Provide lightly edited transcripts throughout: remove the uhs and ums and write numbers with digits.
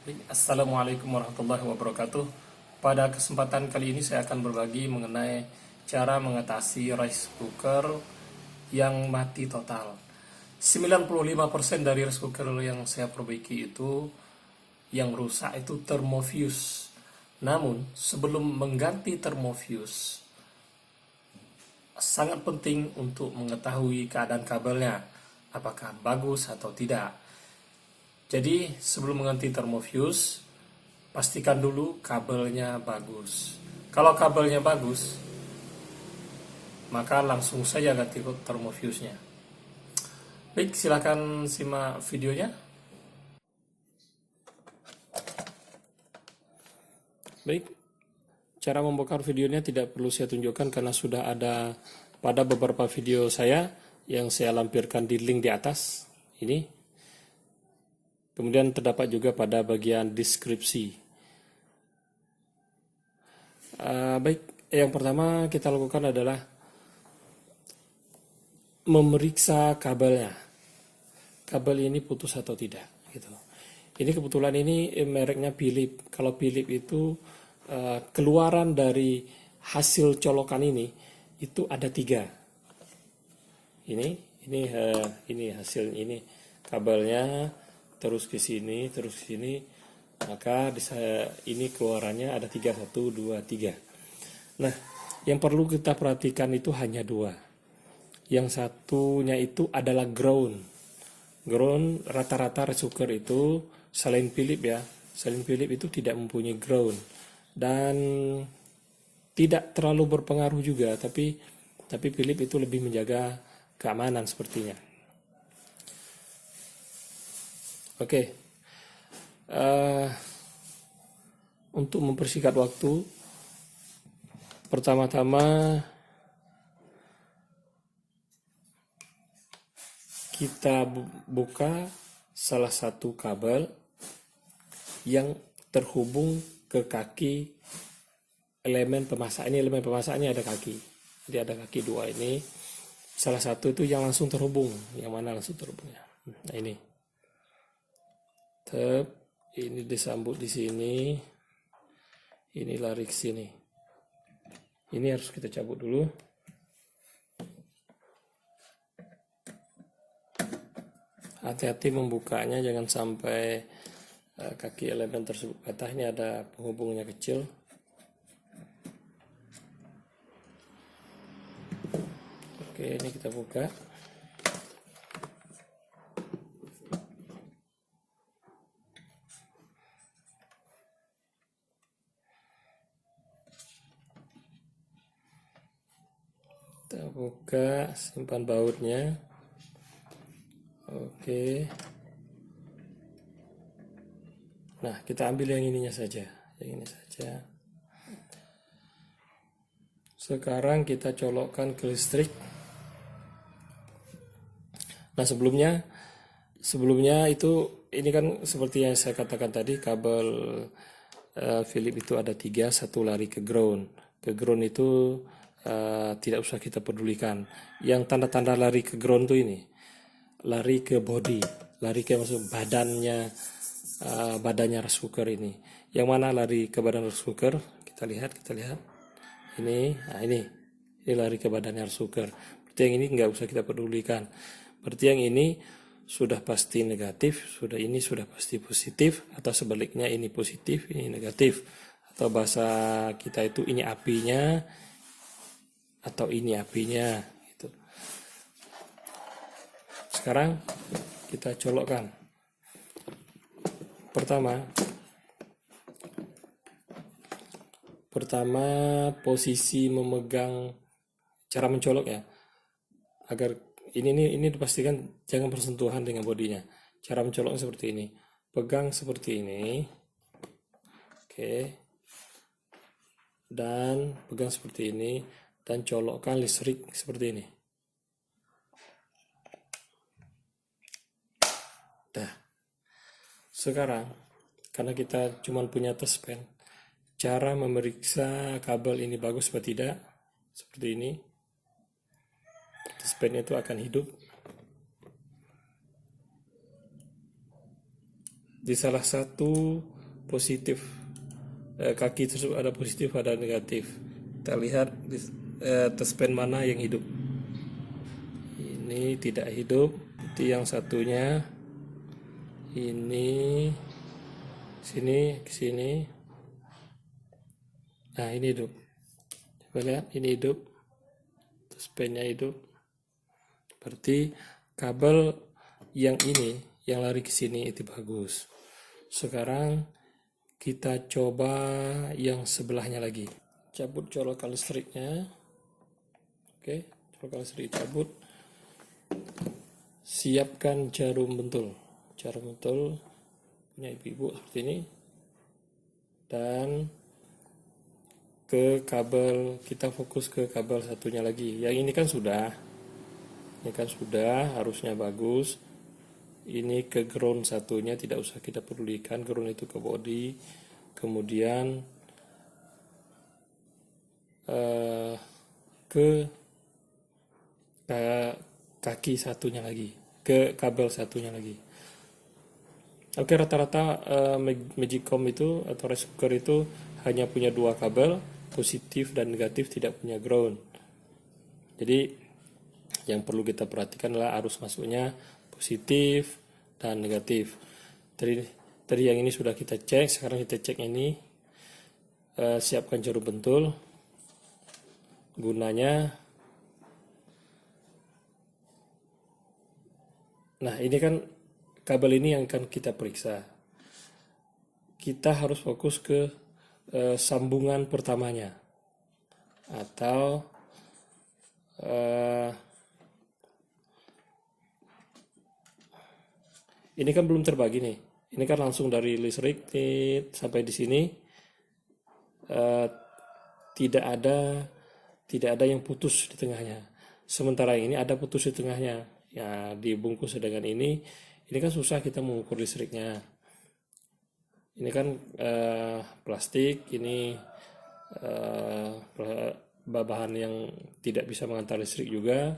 Assalamualaikum warahmatullahi wabarakatuh. Pada kesempatan kali ini saya akan berbagi mengenai cara mengatasi rice cooker yang mati total. 95% dari rice cooker yang saya perbaiki itu yang rusak itu thermofuse. Namun sebelum mengganti thermofuse sangat penting untuk mengetahui keadaan kabelnya, apakah bagus atau tidak. Jadi sebelum mengganti thermofuse, pastikan dulu kabelnya bagus. Kalau kabelnya bagus, maka langsung saja ganti thermofuse-nya. Baik, silakan simak videonya. Baik, cara membongkar videonya tidak perlu saya tunjukkan karena sudah ada pada beberapa video saya yang saya lampirkan di link di atas ini. Kemudian terdapat juga pada bagian deskripsi. Baik, yang pertama kita lakukan adalah memeriksa kabelnya. Kabel ini putus atau tidak, gitu. Ini kebetulan ini mereknya Philips. Kalau Philips itu keluaran dari hasil colokan ini itu ada 3. Ini hasil ini kabelnya. Terus ke sini, maka ini keluarannya ada 3, 1, 2, 3. Nah, yang perlu kita perhatikan itu hanya 2. Yang satunya itu adalah ground. Ground rata-rata rice cooker itu selain Philips ya, selain Philips itu tidak mempunyai ground dan tidak terlalu berpengaruh juga, tapi Philips itu lebih menjaga keamanan sepertinya. Oke, untuk mempersingkat waktu, pertama-tama kita buka salah satu kabel yang terhubung ke kaki elemen pemasak. Ini elemen pemasaknya ada kaki, jadi ada kaki 2 ini. Salah satu itu yang langsung terhubung. Yang mana langsung terhubungnya? Nah ini. Ini disambut di sini, ini lari ke sini. Ini harus kita cabut dulu. Hati-hati membukanya, jangan sampai kaki elemen tersebut patah. Ini ada penghubungnya kecil. Oke, ini kita buka. Kita buka, simpan bautnya. Oke. Nah, kita ambil yang ininya saja. Yang ini saja. Sekarang kita colokkan ke listrik. Nah, sebelumnya itu ini kan seperti yang saya katakan tadi, kabel Philips itu ada 3, 1 lari ke ground. Ke ground itu tidak usah kita pedulikan. Yang tanda-tanda lari ke ground tuh ini, lari ke body, lari ke maksud badannya rice cooker ini. Yang mana lari ke badan rice cooker? Kita lihat. Ini, nah ini lari ke badannya rice cooker. Berarti yang ini nggak usah kita pedulikan. Berarti yang ini sudah pasti negatif, ini sudah pasti positif, atau sebaliknya ini positif, ini negatif. Atau bahasa kita itu ini apinya, atau ini apinya gitu. Sekarang kita colokkan. Pertama posisi memegang, cara mencolok ya, agar ini dipastikan jangan bersentuhan dengan bodinya. Cara mencoloknya seperti ini, pegang seperti ini, oke, dan pegang seperti ini, dan colokkan listrik seperti ini. Dah. Sekarang karena kita cuma punya touchpen, cara memeriksa kabel ini bagus atau tidak seperti ini. Touchpennya itu akan hidup. Di salah satu positif, kaki tersebut ada positif, ada negatif. Kita lihat touchpen mana yang hidup. Ini tidak hidup, itu yang satunya. Ini sini ke sini. Nah, ini hidup. Coba lihat, ini hidup. Touchpennya hidup. Berarti kabel yang ini yang lari ke sini itu bagus. Sekarang kita coba yang sebelahnya lagi. Cabut colokan listriknya. Oke, colokan listrik cabut. Siapkan jarum bentul. Jarum bentul punya ibu-ibu seperti ini. Dan ke kabel, kita fokus ke kabel satunya lagi. Yang ini kan sudah. Ini kan sudah, harusnya bagus. Ini ke ground satunya, tidak usah kita pedulikan. Ground itu ke body. Kemudian ke kaki satunya lagi, ke kabel satunya lagi. Oke, rata-rata Magicom itu atau rice cooker itu hanya punya 2 kabel, positif dan negatif, tidak punya ground. Jadi yang perlu kita perhatikan adalah arus masuknya positif dan negatif. Tadi yang ini sudah kita cek, sekarang kita cek ini. Siapkan jarum bentul. Gunanya, nah ini kan kabel ini yang akan kita periksa. Kita harus fokus ke sambungan pertamanya, atau ini kan belum terbagi nih. Ini kan langsung dari listrik sampai di sini. Tidak ada yang putus di tengahnya. Sementara ini ada putus di tengahnya. Ya, dibungkus dengan ini kan susah kita mengukur listriknya. Ini kan plastik, ini bahan yang tidak bisa mengantar listrik juga.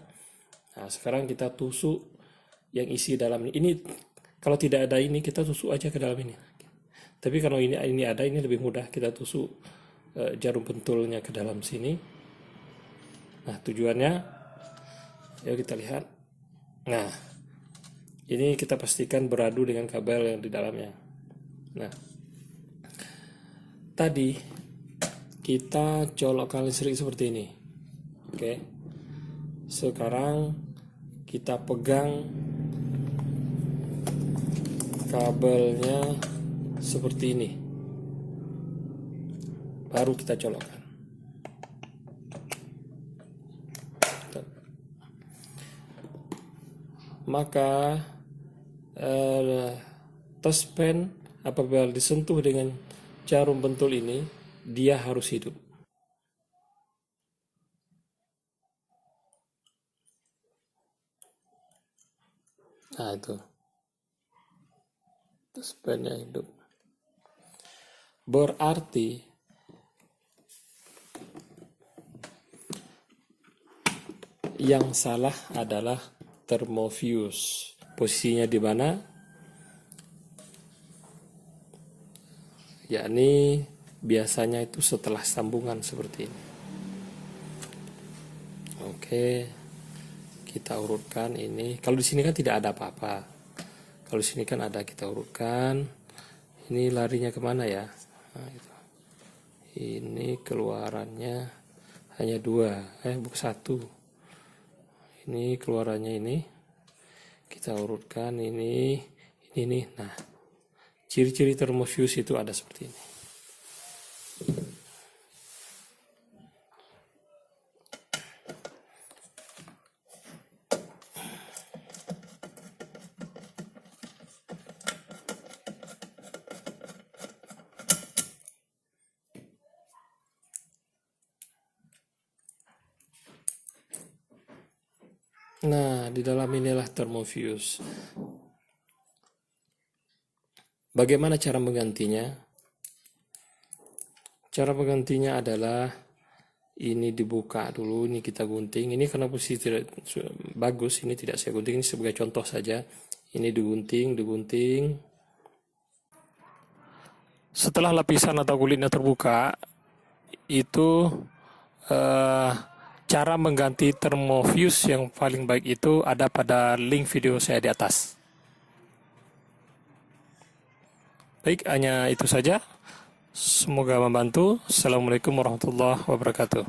Nah, sekarang kita tusuk yang isi dalam ini. Kalau tidak ada ini, kita tusuk aja ke dalam ini. Tapi kalau ini ada, ini lebih mudah, kita tusuk jarum pentulnya ke dalam sini. Nah, tujuannya, yuk kita lihat. Nah, ini kita pastikan beradu dengan kabel yang di dalamnya. Nah, tadi kita colokkan listrik seperti ini. Oke. Sekarang kita pegang kabelnya seperti ini. Baru kita colokkan. Maka touchpen apabila disentuh dengan jarum bentul ini, dia harus hidup. Nah, itu touchpennya hidup. Berarti yang salah adalah thermofuse. Posisinya di mana? Yakni biasanya itu setelah sambungan seperti ini. Oke, kita urutkan ini. Kalau di sini kan tidak ada apa-apa. Kalau di sini kan ada, kita urutkan. Ini larinya kemana ya? Nah, itu. Ini keluarannya hanya 2, bukan 1. Ini keluarannya ini. Kita urutkan ini. Nah, ciri-ciri thermofuse itu ada seperti ini. Nah, di dalam inilah thermofuse. Bagaimana cara menggantinya? Cara menggantinya adalah ini dibuka dulu, ini kita gunting. Ini karena posisi tidak bagus, ini tidak saya gunting, ini sebagai contoh saja. Ini digunting. Setelah lapisan atau kulitnya terbuka, itu eh, cara mengganti termofuse yang paling baik itu ada pada link video saya di atas. Baik, hanya itu saja. Semoga membantu. Assalamualaikum warahmatullahi wabarakatuh.